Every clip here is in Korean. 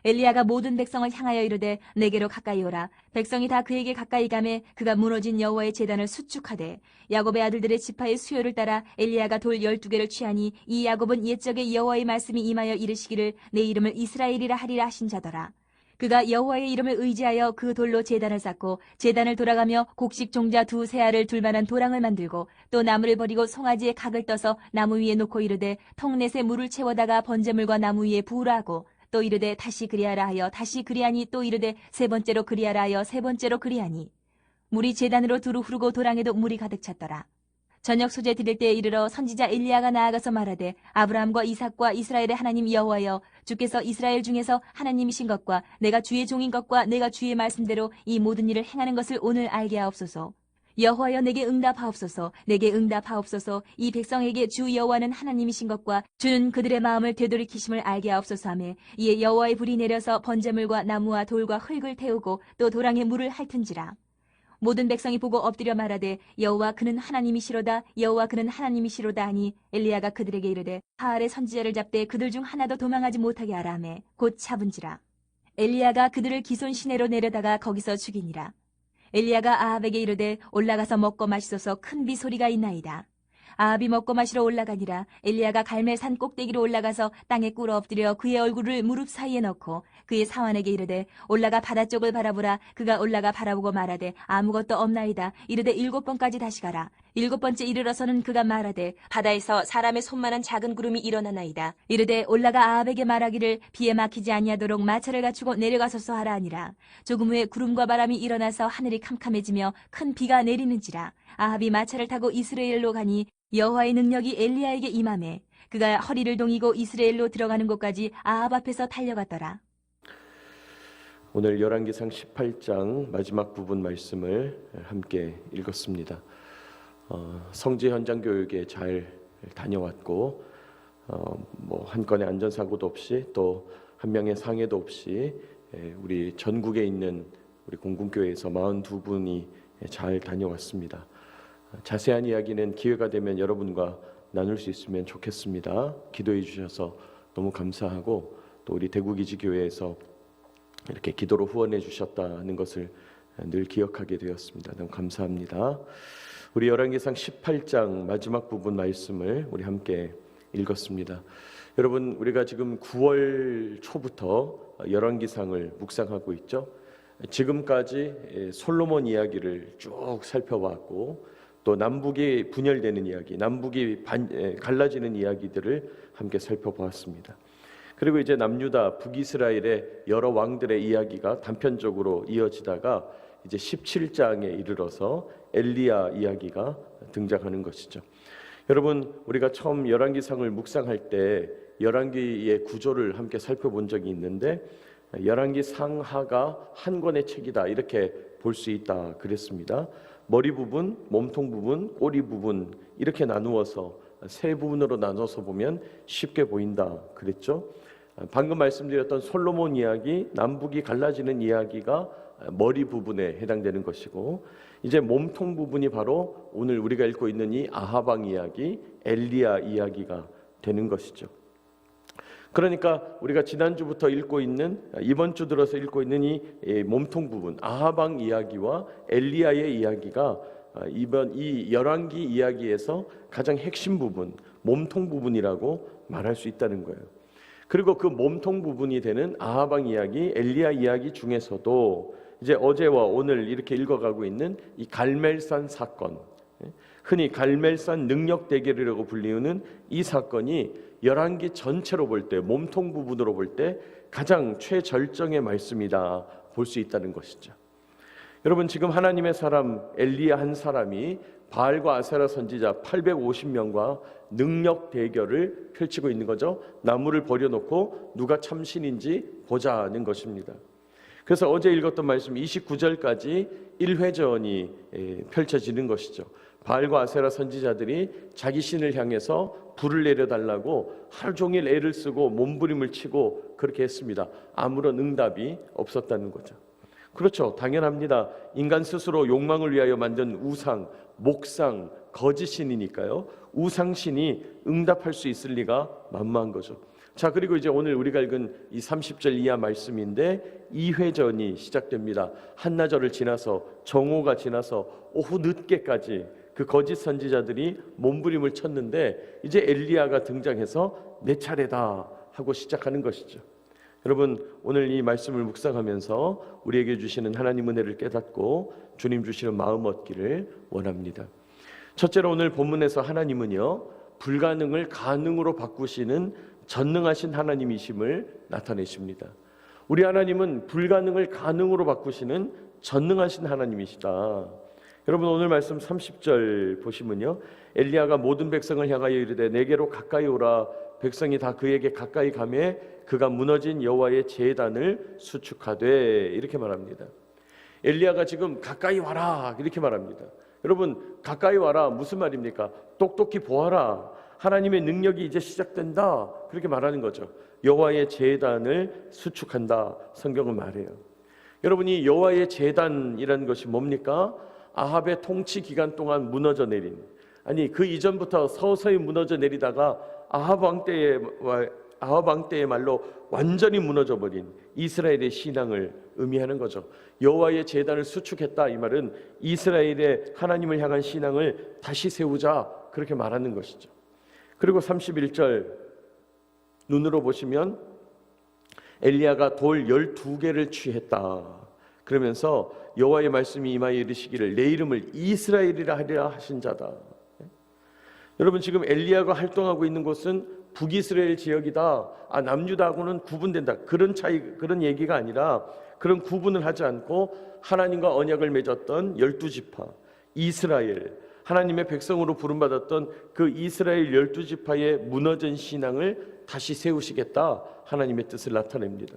엘리야가 모든 백성을 향하여 이르되 내게로 가까이 오라. 백성이 다 그에게 가까이 가매 그가 무너진 여호와의 제단을 수축하되 야곱의 아들들의 지파의 수요를 따라 엘리야가 돌 12개를 취하니 이 야곱은 옛적에 여호와의 말씀이 임하여 이르시기를 내 이름을 이스라엘이라 하리라 하신 자더라. 그가 여호와의 이름을 의지하여 그 돌로 제단을 쌓고 제단을 돌아가며 곡식 종자 두 세알을 둘 만한 도랑을 만들고 또 나무를 버리고 송아지에 각을 떠서 나무 위에 놓고 이르되 턱넷에 물을 채워다가 번제물과 나무 위에 부으라 하고 또 이르되 다시 그리하라 하여 다시 그리하니 또 이르되 세 번째로 그리하라 하여 세 번째로 그리하니 물이 제단으로 두루 흐르고 도랑에도 물이 가득 찼더라. 저녁 소재 드릴 때에 이르러 선지자 엘리야가 나아가서 말하되 아브라함과 이삭과 이스라엘의 하나님 여호와여 주께서 이스라엘 중에서 하나님이신 것과 내가 주의 종인 것과 내가 주의 말씀대로 이 모든 일을 행하는 것을 오늘 알게 하옵소서. 여호와여 내게 응답하옵소서. 내게 응답하옵소서. 이 백성에게 주 여호와는 하나님이신 것과 주는 그들의 마음을 되돌이키심을 알게 하옵소서 하매 이에 여호와의 불이 내려서 번제물과 나무와 돌과 흙을 태우고 또 도랑에 물을 핥은지라. 모든 백성이 보고 엎드려 말하되 여호와 그는 하나님이시로다. 여호와 그는 하나님이시로다 하니 엘리야가 그들에게 이르되 바알의 선지자를 잡되 그들 중 하나도 도망하지 못하게 하라 하매 곧 잡은지라. 엘리야가 그들을 기손 시내로 내려다가 거기서 죽이니라. 엘리야가 아합에게 이르되 올라가서 먹고 마시소서. 큰 비 소리가 있나이다. 아합이 먹고 마시러 올라가니라. 엘리야가 갈멜산 꼭대기로 올라가서 땅에 꿇어 엎드려 그의 얼굴을 무릎 사이에 넣고 그의 사환에게 이르되 올라가 바다 쪽을 바라보라. 그가 올라가 바라보고 말하되 아무것도 없나이다. 이르되 7번까지 다시 가라. 7번째 이르러서는 그가 말하되 바다에서 사람의 손만한 작은 구름이 일어나나이다. 이르되 올라가 아합에게 말하기를 비에 막히지 아니하도록 마차를 갖추고 내려가소서 하라 하니라. 조금 후에 구름과 바람이 일어나서 하늘이 캄캄해지며 큰 비가 내리는지라. 아합이 마차를 타고 이스라엘로 가니 여호와의 능력이 엘리야에게 임하매 그가 허리를 동이고 이스라엘로 들어가는 곳까지 아합 앞에서 달려갔더라. 오늘 열왕기상 18장 마지막 부분 말씀을 함께 읽었습니다. 성지 현장 교육에 잘 다녀왔고 한 건의 안전사고도 없이 또 한 명의 상해도 없이 우리 전국에 있는 우리 공군교회에서 42분이 잘 다녀왔습니다. 자세한 이야기는 기회가 되면 여러분과 나눌 수 있으면 좋겠습니다. 기도해 주셔서 너무 감사하고 또 우리 대구기지교회에서 이렇게 기도로 후원해 주셨다는 것을 늘 기억하게 되었습니다. 너무 감사합니다. 우리 열왕기상 18장 마지막 부분 말씀을 우리 함께 읽었습니다. 여러분, 우리가 지금 9월 초부터 열왕기상을 묵상하고 있죠. 지금까지 솔로몬 이야기를 쭉 살펴봤고 또 남북이 분열되는 이야기, 남북이 갈라지는 이야기들을 함께 살펴보았습니다. 그리고 이제 남유다, 북이스라엘의 여러 왕들의 이야기가 단편적으로 이어지다가 이제 17장에 이르러서 엘리야 이야기가 등장하는 것이죠. 여러분, 우리가 처음 열왕기상을 묵상할 때 열왕기의 구조를 함께 살펴본 적이 있는데 열왕기 상하가 한 권의 책이다 이렇게 볼 수 있다 그랬습니다. 머리 부분, 몸통 부분, 꼬리 부분 이렇게 나누어서 세 부분으로 나눠서 보면 쉽게 보인다 그랬죠. 방금 말씀드렸던 솔로몬 이야기, 남북이 갈라지는 이야기가 머리 부분에 해당되는 것이고 이제 몸통 부분이 바로 오늘 우리가 읽고 있는 이 아하방 이야기, 엘리야 이야기가 되는 것이죠. 그러니까 우리가 지난주부터 읽고 있는 이번 주 들어서 읽고 있는 이 몸통 부분 아하방 이야기와 엘리야의 이야기가 이번 이 열왕기 이야기에서 가장 핵심 부분 몸통 부분이라고 말할 수 있다는 거예요. 그리고 그 몸통 부분이 되는 아하방 이야기, 엘리야 이야기 중에서도 이제 어제와 오늘 이렇게 읽어가고 있는 이 갈멜산 사건, 흔히 갈멜산 능력 대결이라고 불리우는 이 사건이 열왕기 전체로 볼 때, 몸통 부분으로 볼 때 가장 최절정의 말씀이다 볼 수 있다는 것이죠. 여러분, 지금 하나님의 사람 엘리야 한 사람이 바알과 아세라 선지자 850명과 능력 대결을 펼치고 있는 거죠. 나무를 버려놓고 누가 참신인지 보자는 것입니다. 그래서 어제 읽었던 말씀 29절까지 1회전이 펼쳐지는 것이죠. 바알과 아세라 선지자들이 자기 신을 향해서 불을 내려달라고 하루 종일 애를 쓰고 몸부림을 치고 그렇게 했습니다. 아무런 응답이 없었다는 거죠. 그렇죠. 당연합니다. 인간 스스로 욕망을 위하여 만든 우상, 목상, 거짓신이니까요. 우상신이 응답할 수 있을 리가 만무한 거죠. 자, 그리고 이제 오늘 우리가 읽은 이 30절 이하 말씀인데 2회전이 시작됩니다. 한나절을 지나서 정오가 지나서 오후 늦게까지 그 거짓 선지자들이 몸부림을 쳤는데 이제 엘리야가 등장해서 내 차례다 하고 시작하는 것이죠. 여러분, 오늘 이 말씀을 묵상하면서 우리에게 주시는 하나님 은혜를 깨닫고 주님 주시는 마음 얻기를 원합니다. 첫째로 오늘 본문에서 하나님은요, 불가능을 가능으로 바꾸시는 전능하신 하나님이심을 나타내십니다. 우리 하나님은 불가능을 가능으로 바꾸시는 전능하신 하나님이시다. 여러분, 오늘 말씀 30절 보시면요, 엘리야가 모든 백성을 향하여 이르되 내게로 가까이 오라. 백성이 다 그에게 가까이 가매 그가 무너진 여호와의 제단을 수축하되, 이렇게 말합니다. 엘리야가 지금 가까이 와라 이렇게 말합니다. 여러분, 가까이 와라 무슨 말입니까? 똑똑히 보아라. 하나님의 능력이 이제 시작된다, 그렇게 말하는 거죠. 여호와의 제단을 수축한다, 성경은 말해요. 여러분이 여호와의 제단이라는 것이 뭡니까? 아합의 통치 기간 동안 무너져 내린, 아니 그 이전부터 서서히 무너져 내리다가 아합 왕 때의 말로 완전히 무너져 버린 이스라엘의 신앙을 의미하는 거죠. 여호와의 제단을 수축했다, 이 말은 이스라엘의 하나님을 향한 신앙을 다시 세우자, 그렇게 말하는 것이죠. 그리고 31절 눈으로 보시면 엘리야가 돌 12개를 취했다. 그러면서 여호와의 말씀이 임하여 이르시기를 내 이름을 이스라엘이라 하리라 하신 자다. 여러분, 지금 엘리야가 활동하고 있는 곳은 북이스라엘 지역이다. 남유다하고는 구분된다. 그런 얘기가 아니라, 그런 구분을 하지 않고 하나님과 언약을 맺었던 12지파 이스라엘, 하나님의 백성으로 부름받았던 그 이스라엘 12지파의 무너진 신앙을 다시 세우시겠다, 하나님의 뜻을 나타냅니다.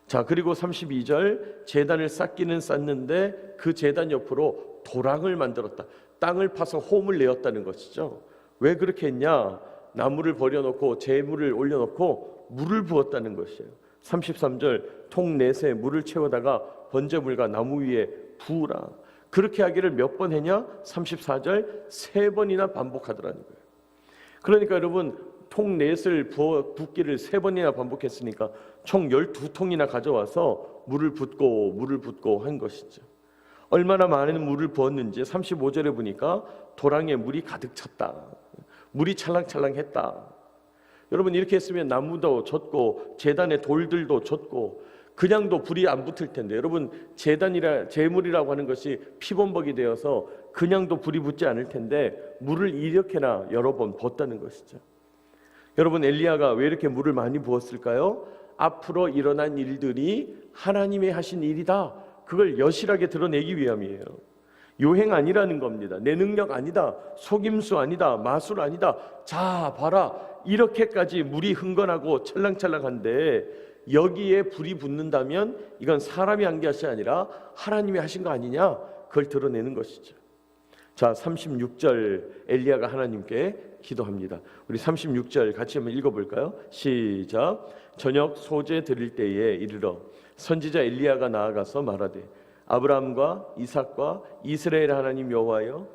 자, 그리고 32절 제단을 쌓기는 쌓는데 그 제단 옆으로 도랑을 만들었다. 땅을 파서 홈을 내었다는 것이죠. 왜 그렇게 했냐? 나무를 버려놓고 재물을 올려놓고 물을 부었다는 것이에요. 33절 통 넷에 물을 채워다가 번제물과 나무 위에 부으라. 그렇게 하기를 몇 번 했냐? 34절 3번이나 반복하더라는 거예요. 그러니까 여러분, 통 넷을 붓기를 3번이나 반복했으니까 총 12통이나 가져와서 물을 붓고 한 것이죠. 얼마나 많은 물을 부었는지 35절에 보니까 도랑에 물이 가득 찼다. 물이 찰랑찰랑했다. 여러분, 이렇게 했으면 나무도 젖고 제단의 돌들도 젖고 그냥도 불이 안 붙을 텐데, 여러분, 제물이라고 하는 것이 피범벅이 되어서 그냥도 불이 붙지 않을 텐데 물을 이렇게나 여러 번 부었다는 것이죠. 여러분, 엘리야가 왜 이렇게 물을 많이 부었을까요? 앞으로 일어난 일들이 하나님의 하신 일이다, 그걸 여실하게 드러내기 위함이에요. 요행 아니라는 겁니다. 내 능력 아니다, 속임수 아니다, 마술 아니다. 자, 봐라, 이렇게까지 물이 흥건하고 찰랑찰랑한데 여기에 불이 붙는다면 이건 사람이 한 것이 아니라 하나님이 하신 거 아니냐, 그걸 드러내는 것이죠. 자, 36절 엘리야가 하나님께 기도합니다. 우리 36절 같이 한번 읽어볼까요? 시작. 저녁 소제 드릴 때에 이르러 선지자 엘리야가 나아가서 말하되 아브라함과 이삭과 이스라엘 하나님 여호와여,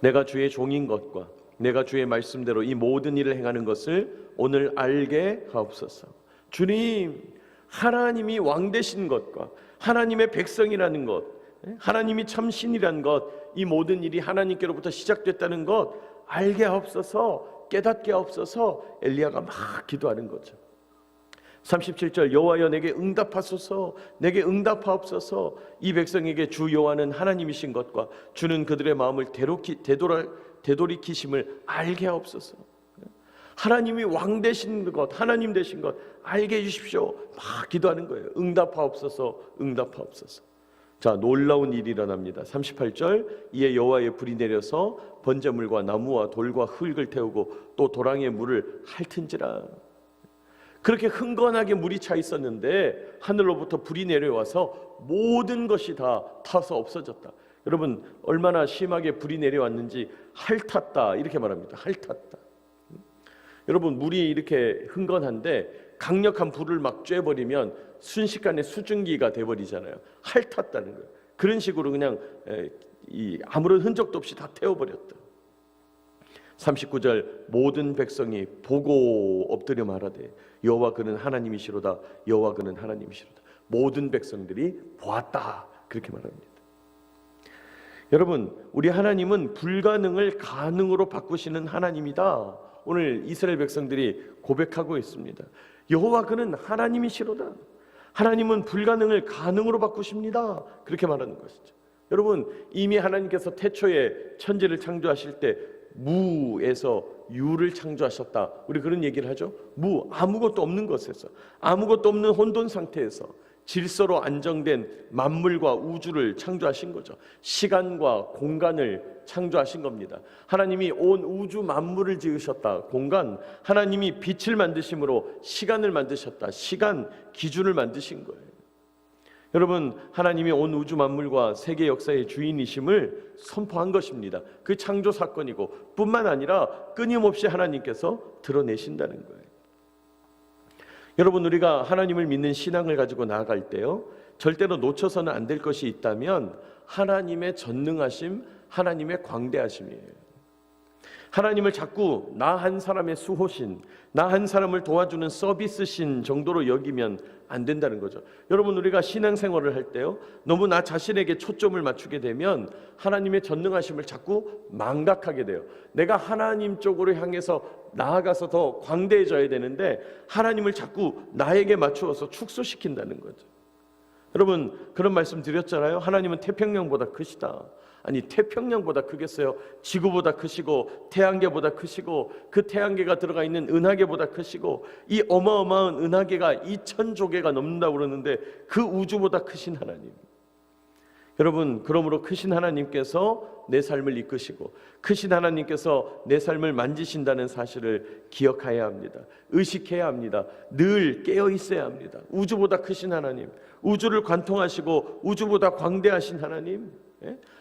내가 주의 종인 것과 내가 주의 말씀대로 이 모든 일을 행하는 것을 오늘 알게 하옵소서. 주님, 하나님이 왕 되신 것과 하나님의 백성이라는 것, 하나님이 참 신이라는 것, 이 모든 일이 하나님께로부터 시작됐다는 것 알게 하옵소서, 깨닫게 하옵소서. 엘리야가 막 기도하는 거죠. 37절 여호와여 내게 응답하소서, 내게 응답하옵소서. 이 백성에게 주 여호와는 하나님이신 것과 주는 그들의 마음을 되돌이키심을 알게 하옵소서. 하나님이 왕 되신 것, 하나님 되신 것 알게 해주십시오. 막 기도하는 거예요. 응답하옵소서, 응답하옵소서. 자, 놀라운 일이 일어납니다. 38절 이에 여호와의 불이 내려서 번제물과 나무와 돌과 흙을 태우고 또 도랑에 물을 핥은지라. 그렇게 흥건하게 물이 차 있었는데 하늘로부터 불이 내려와서 모든 것이 다 타서 없어졌다. 여러분, 얼마나 심하게 불이 내려왔는지 핥았다, 이렇게 말합니다. 핥았다. 여러분, 물이 이렇게 흥건한데 강력한 불을 막 쬐버리면 순식간에 수증기가 돼버리잖아요. 핥았다는 거예요. 그런 식으로 그냥 아무런 흔적도 없이 다 태워버렸다. 39절 모든 백성이 보고 엎드려 말하되 여호와 그는 하나님이시로다. 여호와 그는 하나님이시로다. 모든 백성들이 보았다. 그렇게 말합니다. 여러분, 우리 하나님은 불가능을 가능으로 바꾸시는 하나님이다. 오늘 이스라엘 백성들이 고백하고 있습니다. 여호와 그는 하나님이시로다. 하나님은 불가능을 가능으로 바꾸십니다. 그렇게 말하는 것이죠. 여러분, 이미 하나님께서 태초에 천지를 창조하실 때 무에서 유를 창조하셨다. 우리 그런 얘기를 하죠. 무, 아무것도 없는 것에서, 아무것도 없는 혼돈 상태에서 질서로 안정된 만물과 우주를 창조하신 거죠. 시간과 공간을 창조하신 겁니다. 하나님이 온 우주 만물을 지으셨다. 공간, 하나님이 빛을 만드심으로 시간을 만드셨다. 시간 기준을 만드신 거예요. 여러분, 하나님이 온 우주 만물과 세계 역사의 주인이심을 선포한 것입니다. 그 창조 사건이고 뿐만 아니라 끊임없이 하나님께서 드러내신다는 거예요. 여러분, 우리가 하나님을 믿는 신앙을 가지고 나아갈 때요, 절대로 놓쳐서는 안 될 것이 있다면 하나님의 전능하심, 하나님의 광대하심이에요. 하나님을 자꾸 나 한 사람의 수호신, 나 한 사람을 도와주는 서비스신 정도로 여기면 안 된다는 거죠. 여러분, 우리가 신앙생활을 할 때요, 너무 나 자신에게 초점을 맞추게 되면 하나님의 전능하심을 자꾸 망각하게 돼요. 내가 하나님 쪽으로 향해서 나아가서 더 광대해져야 되는데 하나님을 자꾸 나에게 맞추어서 축소시킨다는 거죠. 여러분, 그런 말씀 드렸잖아요. 하나님은 태평양보다 크시다. 아니, 태평양보다 크겠어요? 지구보다 크시고 태양계보다 크시고 그 태양계가 들어가 있는 은하계보다 크시고 이 어마어마한 은하계가 2000조개가 넘는다고 그러는데 그 우주보다 크신 하나님. 여러분, 그러므로 크신 하나님께서 내 삶을 이끄시고 크신 하나님께서 내 삶을 만지신다는 사실을 기억해야 합니다. 의식해야 합니다. 늘 깨어 있어야 합니다. 우주보다 크신 하나님, 우주를 관통하시고 우주보다 광대하신 하나님,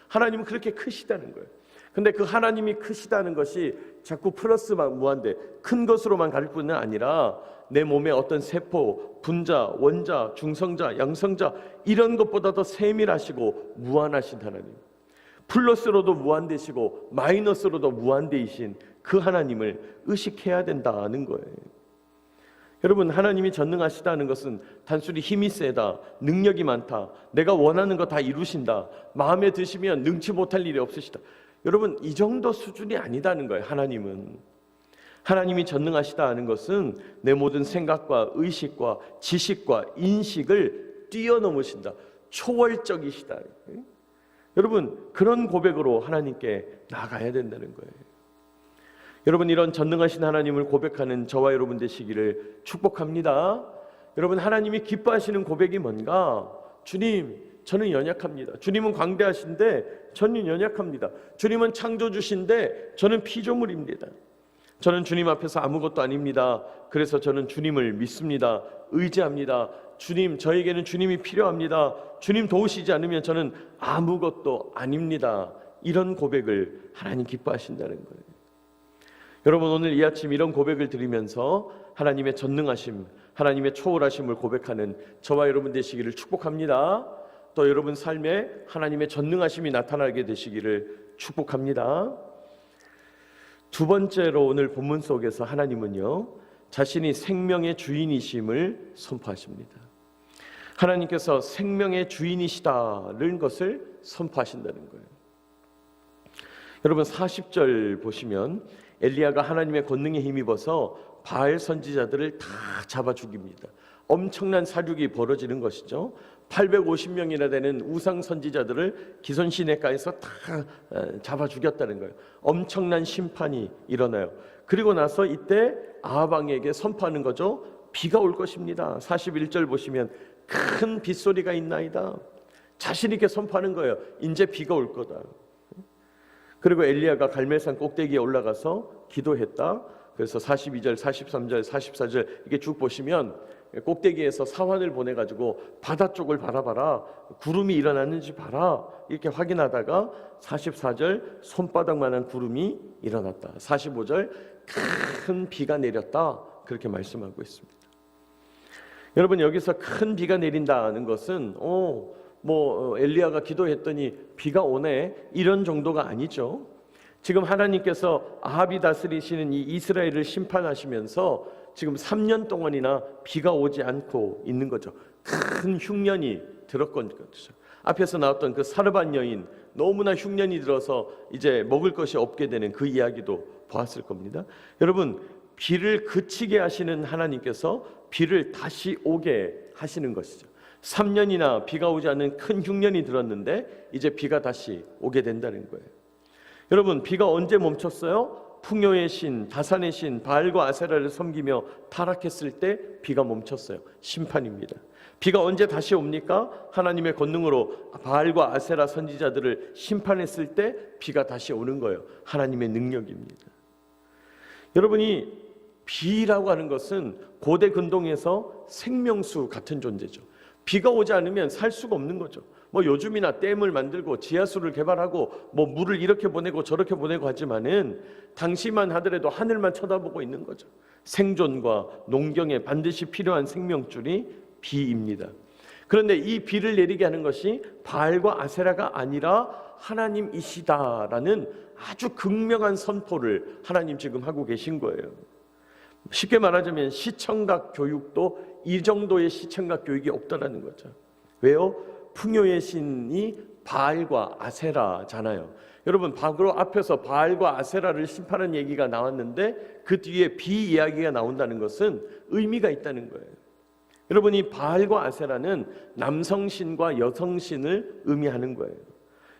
하나님은 그렇게 크시다는 거예요. 근데 그 하나님이 크시다는 것이 자꾸 플러스만 무한대 큰 것으로만 갈 뿐은 아니라 내 몸의 어떤 세포, 분자, 원자, 중성자, 양성자 이런 것보다 더 세밀하시고 무한하신 하나님, 플러스로도 무한대시고 마이너스로도 무한대이신 그 하나님을 의식해야 된다는 거예요. 여러분, 하나님이 전능하시다는 것은 단순히 힘이 세다, 능력이 많다, 내가 원하는 거 다 이루신다, 마음에 드시면 능치 못할 일이 없으시다, 여러분, 이 정도 수준이 아니다는 거예요. 하나님이 전능하시다는 것은 내 모든 생각과 의식과 지식과 인식을 뛰어넘으신다, 초월적이시다. 여러분, 그런 고백으로 하나님께 나가야 된다는 거예요. 여러분, 이런 전능하신 하나님을 고백하는 저와 여러분 되시기를 축복합니다. 여러분, 하나님이 기뻐하시는 고백이 뭔가? 주님, 저는 연약합니다. 주님은 광대하신데 저는 연약합니다. 주님은 창조주신데 저는 피조물입니다. 저는 주님 앞에서 아무것도 아닙니다. 그래서 저는 주님을 믿습니다. 의지합니다. 주님, 저에게는 주님이 필요합니다. 주님 도우시지 않으면 저는 아무것도 아닙니다. 이런 고백을 하나님 기뻐하신다는 거예요. 여러분, 오늘 이 아침 이런 고백을 드리면서 하나님의 전능하심, 하나님의 초월하심을 고백하는 저와 여러분 되시기를 축복합니다. 또 여러분 삶에 하나님의 전능하심이 나타나게 되시기를 축복합니다. 두 번째로 오늘 본문 속에서 하나님은요, 자신이 생명의 주인이심을 선포하십니다. 하나님께서 생명의 주인이시다는 것을 선포하신다는 거예요. 여러분, 40절 보시면 엘리야가 하나님의 권능에 힘입어서 바알 선지자들을 다 잡아 죽입니다. 엄청난 사륙이 벌어지는 것이죠. 850명이나 되는 우상 선지자들을 기손 시내가에서 다 잡아 죽였다는 거예요. 엄청난 심판이 일어나요. 그리고 나서 이때 아합 왕에게 선포하는 거죠. 비가 올 것입니다. 41절 보시면 큰 빗소리가 있나이다. 자신 있게 선포하는 거예요. 이제 비가 올 거다. 그리고 엘리야가 갈멜산 꼭대기에 올라가서 기도했다. 그래서 42절, 43절, 44절 이게 쭉 보시면 꼭대기에서 사환을 보내가지고 바다 쪽을 바라봐라, 구름이 일어났는지 봐라, 이렇게 확인하다가 44절 손바닥만한 구름이 일어났다, 45절 큰 비가 내렸다, 그렇게 말씀하고 있습니다. 여러분, 여기서 큰 비가 내린다는 것은 엘리야가 기도했더니 비가 오네 이런 정도가 아니죠. 지금 하나님께서 아합이 다스리시는 이 이스라엘을 심판하시면서 지금 3년 동안이나 비가 오지 않고 있는 거죠. 큰 흉년이 들었건 거죠. 앞에서 나왔던 그 사르밧 여인, 너무나 흉년이 들어서 이제 먹을 것이 없게 되는 그 이야기도 보았을 겁니다. 여러분, 비를 그치게 하시는 하나님께서 비를 다시 오게 하시는 것이죠. 3년이나 비가 오지 않는 큰 흉년이 들었는데 이제 비가 다시 오게 된다는 거예요. 여러분, 비가 언제 멈췄어요? 풍요의 신, 다산의 신 바알과 아세라를 섬기며 타락했을 때 비가 멈췄어요. 심판입니다. 비가 언제 다시 옵니까? 하나님의 권능으로 바알과 아세라 선지자들을 심판했을 때 비가 다시 오는 거예요. 하나님의 능력입니다. 여러분이 비라고 하는 것은 고대 근동에서 생명수 같은 존재죠. 비가 오지 않으면 살 수가 없는 거죠. 뭐 요즘이나 댐을 만들고 지하수를 개발하고 뭐 물을 이렇게 보내고 저렇게 보내고 하지만은 당시만 하더라도 하늘만 쳐다보고 있는 거죠. 생존과 농경에 반드시 필요한 생명줄이 비입니다. 그런데 이 비를 내리게 하는 것이 바알과 아세라가 아니라 하나님이시다라는 아주 극명한 선포를 하나님 지금 하고 계신 거예요. 쉽게 말하자면 시청각 교육도 이 정도의 시청각 교육이 없다라는 거죠. 왜요? 풍요의 신이 바알과 아세라잖아요. 여러분, 바로 앞에서 바알과 아세라를 심판한 얘기가 나왔는데 그 뒤에 비 이야기가 나온다는 것은 의미가 있다는 거예요. 여러분이 바알과 아세라는 남성신과 여성신을 의미하는 거예요.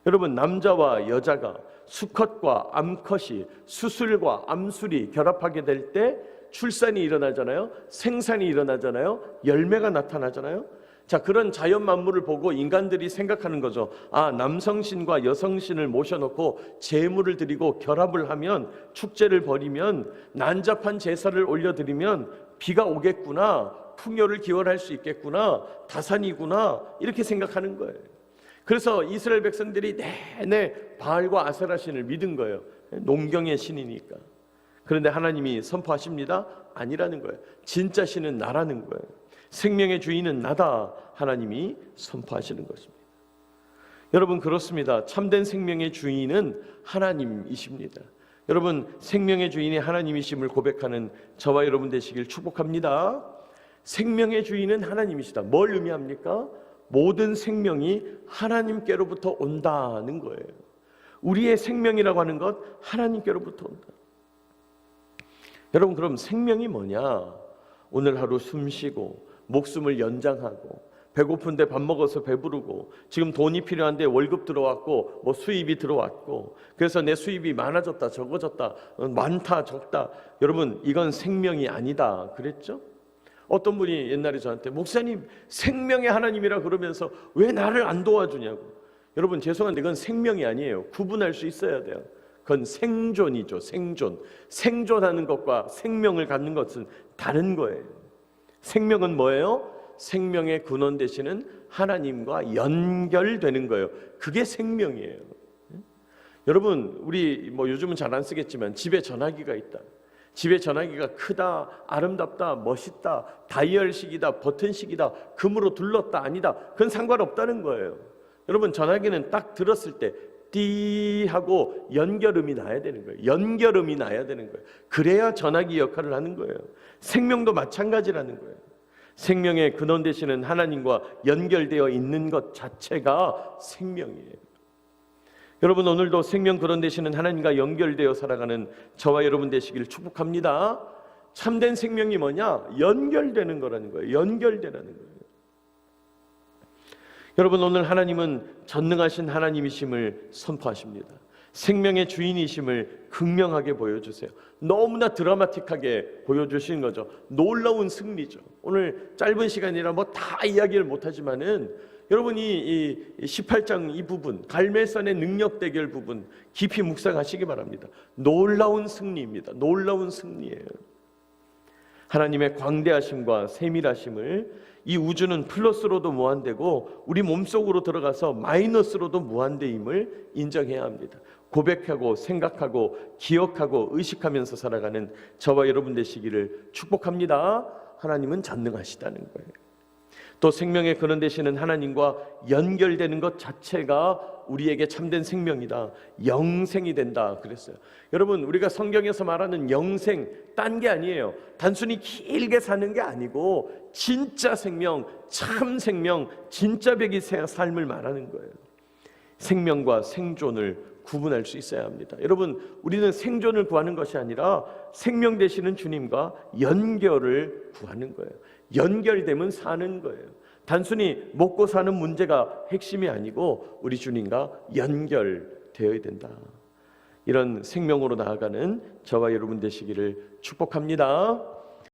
여러분, 남자와 여자가 수컷과 암컷이 수술과 암술이 결합하게 될 때 출산이 일어나잖아요. 생산이 일어나잖아요. 열매가 나타나잖아요. 자, 그런 자연 만물을 보고 인간들이 생각하는 거죠. 아, 남성신과 여성신을 모셔놓고 제물을 드리고 결합을 하면, 축제를 벌이면, 난잡한 제사를 올려드리면 비가 오겠구나, 풍요를 기원할 수 있겠구나, 다산이구나, 이렇게 생각하는 거예요. 그래서 이스라엘 백성들이 내내 바알과 아세라 신을 믿은 거예요. 농경의 신이니까. 그런데 하나님이 선포하십니다. 아니라는 거예요. 진짜 신은 나라는 거예요. 생명의 주인은 나다. 하나님이 선포하시는 것입니다. 여러분, 그렇습니다. 참된 생명의 주인은 하나님이십니다. 여러분, 생명의 주인이 하나님이심을 고백하는 저와 여러분 되시길 축복합니다. 생명의 주인은 하나님이시다. 뭘 의미합니까? 모든 생명이 하나님께로부터 온다는 거예요. 우리의 생명이라고 하는 것 하나님께로부터 온다. 여러분, 그럼 생명이 뭐냐? 오늘 하루 숨 쉬고 목숨을 연장하고 배고픈데 밥 먹어서 배부르고 지금 돈이 필요한데 월급 들어왔고 뭐 수입이 들어왔고 그래서 내 수입이 많아졌다 적어졌다 많다 적다. 여러분, 이건 생명이 아니다 그랬죠? 어떤 분이 옛날에 저한테 목사님 생명의 하나님이라 그러면서 왜 나를 안 도와주냐고. 여러분, 죄송한데 그건 생명이 아니에요. 구분할 수 있어야 돼요. 그건 생존이죠. 생존하는 것과 생명을 갖는 것은 다른 거예요. 생명은 뭐예요? 생명의 근원 되시는 하나님과 연결되는 거예요. 그게 생명이에요. 여러분, 우리 뭐 요즘은 잘 안 쓰겠지만 집에 전화기가 있다. 집에 전화기가 크다, 아름답다, 멋있다, 다이얼식이다, 버튼식이다, 금으로 둘렀다, 아니다. 그건 상관없다는 거예요. 여러분, 전화기는 딱 들었을 때 띠 하고 연결음이 나야 되는 거예요. 연결음이 나야 되는 거예요. 그래야 전화기 역할을 하는 거예요. 생명도 마찬가지라는 거예요. 생명의 근원 되시는 하나님과 연결되어 있는 것 자체가 생명이에요. 여러분, 오늘도 생명 근원 되시는 하나님과 연결되어 살아가는 저와 여러분 되시기를 축복합니다. 참된 생명이 뭐냐? 연결되는 거라는 거예요. 연결되라는 거예요. 여러분, 오늘 하나님은 전능하신 하나님이심을 선포하십니다. 생명의 주인이심을 극명하게 보여주세요. 너무나 드라마틱하게 보여주신 거죠. 놀라운 승리죠. 오늘 짧은 시간이라 뭐 다 이야기를 못하지만은 여러분이 이 18장 이 부분, 갈멜산의 능력 대결 부분 깊이 묵상하시기 바랍니다. 놀라운 승리입니다. 놀라운 승리예요. 하나님의 광대하심과 세밀하심을 이 우주는 플러스로도 무한대고 우리 몸속으로 들어가서 마이너스로도 무한대임을 인정해야 합니다. 고백하고 생각하고 기억하고 의식하면서 살아가는 저와 여러분 되시기를 축복합니다. 하나님은 전능하시다는 거예요. 또 생명의 근원 되시는 하나님과 연결되는 것 자체가 우리에게 참된 생명이다. 영생이 된다 그랬어요. 여러분, 우리가 성경에서 말하는 영생 딴 게 아니에요. 단순히 길게 사는 게 아니고 진짜 생명, 참 생명, 진짜 백이 삶을 말하는 거예요. 생명과 생존을 구분할 수 있어야 합니다. 여러분, 우리는 생존을 구하는 것이 아니라 생명 되시는 주님과 연결을 구하는 거예요. 연결되면 사는 거예요. 단순히 먹고 사는 문제가 핵심이 아니고 우리 주님과 연결되어야 된다. 이런 생명으로 나아가는 저와 여러분 되시기를 축복합니다.